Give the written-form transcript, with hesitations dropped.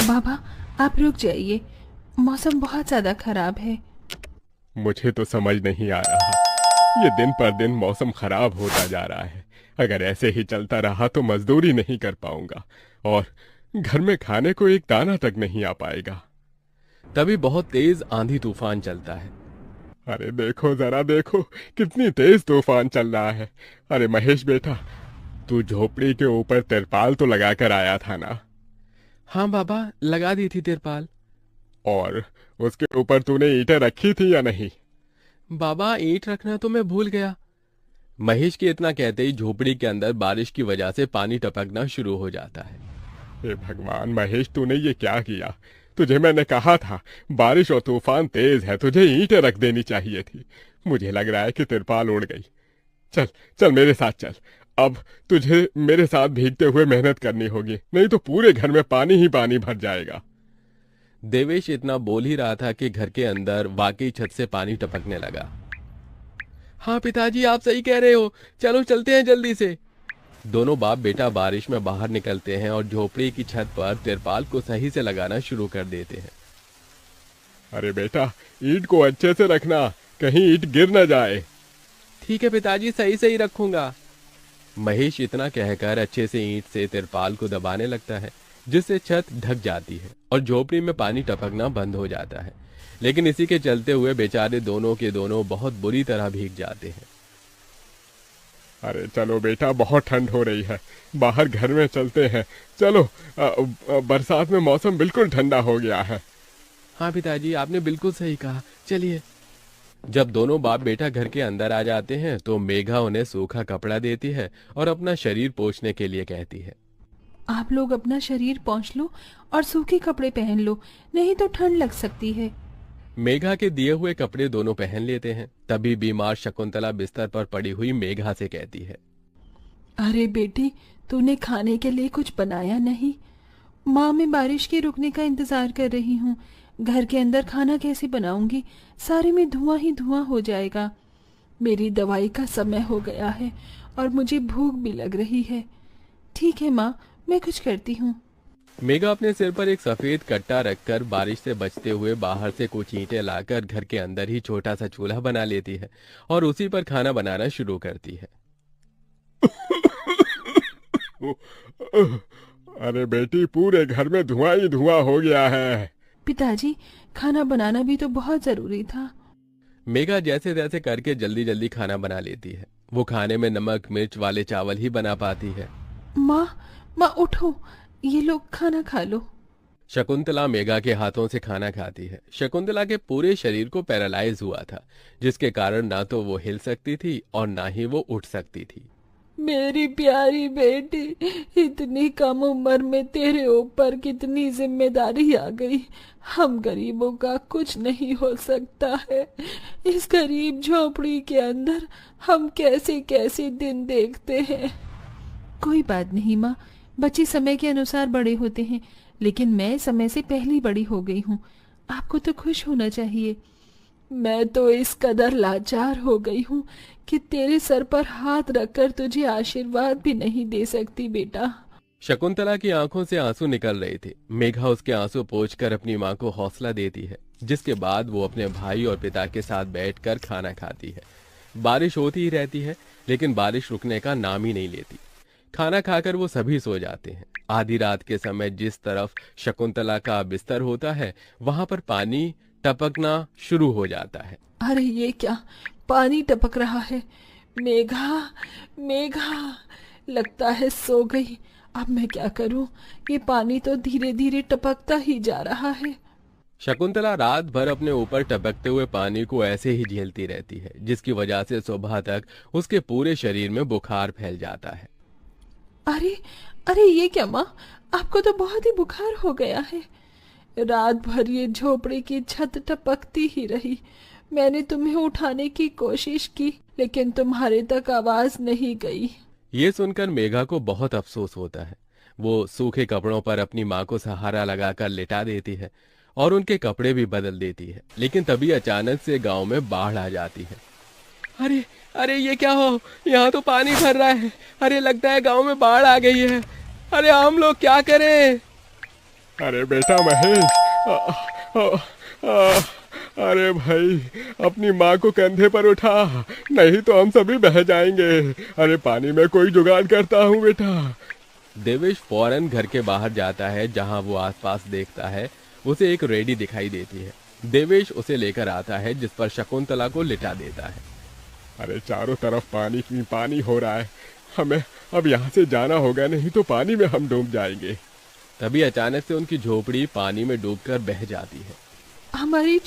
बाबा, आप रुक जाइए, मौसम बहुत ज़्यादा खराब है। मुझे तो समझ नहीं आ रहा, ये दिन पर दिन मौसम खराब होता जा रहा है। अगर ऐसे ही चलता रहा तो मजदूरी नहीं कर पाऊंगा और घर में खाने को एक दाना तक नहीं आ पाएगा। तभी बहुत तेज आंधी तूफान चलता है। अरे देखो जरा देखो, कितनी तेज तूफान चल रहा है। अरे महेश बेटा, तू झोपड़ी के ऊपर तिरपाल तो लगा कर आया था ना? हाँ बाबा, लगा दी थी तिरपाल। और उसके ऊपर तूने ईंटें रखी थी या नहीं? बाबा, ईंट रखना तो मैं भूल गया। महेश के इतना कहते ही झोपड़ी के अंदर बारिश की वजह से पानी टपकना शुरू हो जाता है। हे भगवान महेश, तूने ये क्या किया? तुझे मैंने कहा था बारिश और तूफान तेज है, तुझे ईंटें रख देनी चाहिए थी। मुझे लग रहा है कि तिरपाल उड़ गई। चल चल मेरे साथ चल। अब तुझे मेरे साथ भीगते हुए मेहनत करनी होगी, नहीं तो पूरे घर में पानी ही पानी भर जाएगा। देवेश इतना बोल ही रहा था कि घर के अंदर वाकई छत से पानी टपकने लगा। हाँ पिताजी, आप सही कह रहे हो, चलो चलते हैं जल्दी से। दोनों बाप बेटा बारिश में बाहर निकलते हैं और झोपड़ी की छत पर तिरपाल को सही से लगाना शुरू कर देते हैं। अरे बेटा, ईंट को अच्छे से रखना, कहीं ईंट गिर न जाए। ठीक है पिताजी, सही सही रखूंगा। महेश इतना कहकर अच्छे से ईंट से तिरपाल को दबाने लगता है, जिससे छत ढक जाती है और झोपड़ी में पानी टपकना बंद हो जाता है। लेकिन इसी के चलते हुए बेचारे दोनों के दोनों बहुत बुरी तरह भीग जाते हैं। अरे चलो बेटा, बहुत ठंड हो रही है, बाहर घर में चलते हैं। चलो, बरसात में मौसम बिल्कुल ठंडा हो गया है। हाँ पिताजी, आपने बिल्कुल सही कहा, चलिए। जब दोनों बाप बेटा घर के अंदर आ जाते हैं तो मेघा उन्हें सूखा कपड़ा देती है और अपना शरीर पोंछने के लिए कहती है। आप लोग अपना शरीर पोंछ लो और सूखे कपड़े पहन लो, नहीं तो ठंड लग सकती है। मेघा के दिए हुए कपड़े दोनों पहन लेते हैं। तभी बीमार शकुंतला बिस्तर पर पड़ी हुई मेघा से कहती है। अरे बेटी, तूने खाने के लिए कुछ बनाया नहीं? माँ, मैं बारिश के रुकने का इंतजार कर रही हूँ। घर के अंदर खाना कैसे बनाऊंगी? सारे में धुआं ही धुआं हो जाएगा। मेरी दवाई का समय हो गया है और मुझे भूख भी लग रही है। ठीक है माँ, मैं कुछ करती हूँ। मेघा अपने सिर पर एक सफेद कट्टा रखकर बारिश से बचते हुए बाहर से कुछ ईंटें लाकर घर के अंदर ही छोटा सा चूल्हा बना लेती है और उसी पर खाना बनाना शुरू करती है। अरे बेटी, पूरे घर में धुआं ही धुआं हो गया है। पिताजी, खाना बनाना भी तो बहुत जरूरी था। मेघा जैसे तैसे करके जल्दी जल्दी खाना बना लेती है। वो खाने में नमक मिर्च वाले चावल ही बना पाती है। माँ, माँ उठो, ये लोग खाना खा लो। शकुंतला मेघा के हाथों से खाना खाती है। शकुंतला के पूरे शरीर को पैरालाइज हुआ था, जिसके कारण ना तो वो हिल सकती थी और ना ही वो उठ सकती थी। मेरी प्यारी बेटी, इतनी कम उम्र में तेरे ऊपर कितनी जिम्मेदारी आ गई। हम गरीबों का कुछ नहीं हो सकता है। इस गरीब झोपड़ी के अंदर हम कैसे कैसे दिन देखते हैं। कोई बात नहीं माँ, बच्चे समय के अनुसार बड़े होते हैं, लेकिन मैं समय से पहले बड़ी हो गई हूँ। आपको तो खुश होना चाहिए। मैं तो इस कदर लाचार हो गई हूँ कि तेरे सर पर हाथ रखकर तुझे आशीर्वाद भी नहीं दे सकती बेटा। शकुंतला की आंखों से आंसू निकल रहे थे। मेघा उसके आंसू पोंछकर अपनी माँ को हौसला देती है, जिसके बाद वो अपने भाई और पिता के साथ बैठकर खाना खाती है। बारिश होती ही रहती है, लेकिन बारिश रुकने का नाम ही नहीं लेती। खाना खाकर वो सभी सो जाते हैं। आधी रात के समय जिस तरफ शकुंतला का बिस्तर होता है, वहां पर पानी टपकना शुरू हो जाता है। अरे ये क्या, पानी टपक रहा है। मेघा, मेघा, लगता है सो गई। अब मैं क्या करूं? ये पानी तो धीरे धीरे टपकता ही जा रहा है। शकुंतला रात भर अपने ऊपर टपकते हुए पानी को ऐसे ही झेलती रहती है, जिसकी वजह से सुबह तक उसके पूरे शरीर में बुखार फैल जाता है। अरे अरे ये क्या माँ, आपको तो बहुत ही बुखार हो गया है। रात भर ये झोपड़ी की छत टपकती ही रही। मैंने तुम्हें उठाने की कोशिश की, लेकिन तुम्हारे तक आवाज नहीं गई। ये सुनकर मेघा को बहुत अफसोस होता है। वो सूखे कपड़ों पर अपनी माँ को सहारा लगाकर लिटा देती है और उनके कपड़े भी बदल देती है। लेकिन तभी अचानक से गांव में बाढ़ आ जाती है। अरे अरे ये क्या हो, यहाँ तो पानी भर रहा है। अरे लगता है गांव में बाढ़ आ गई है। अरे हम लोग क्या करें? अरे बेटा महेश, आ, आ, आ, अरे भाई, अपनी माँ को कंधे पर उठा, नहीं तो हम सभी बह जाएंगे। अरे पानी में कोई जुगाड़ करता हूँ बेटा। देवेश फौरन घर के बाहर जाता है। जहां वो आसपास देखता है उसे एक रेडी दिखाई देती है। देवेश उसे लेकर आता है जिस पर शकुंतला को लिटा देता है। अरे चारों तरफ पानी ही पानी हो रहा है, हमें अब यहाँ से जाना होगा, नहीं तो पानी में हम डूब जाएंगे। तभी अचानक से उनकी झोपड़ी पानी में डूबकर बह जाती है। हमारी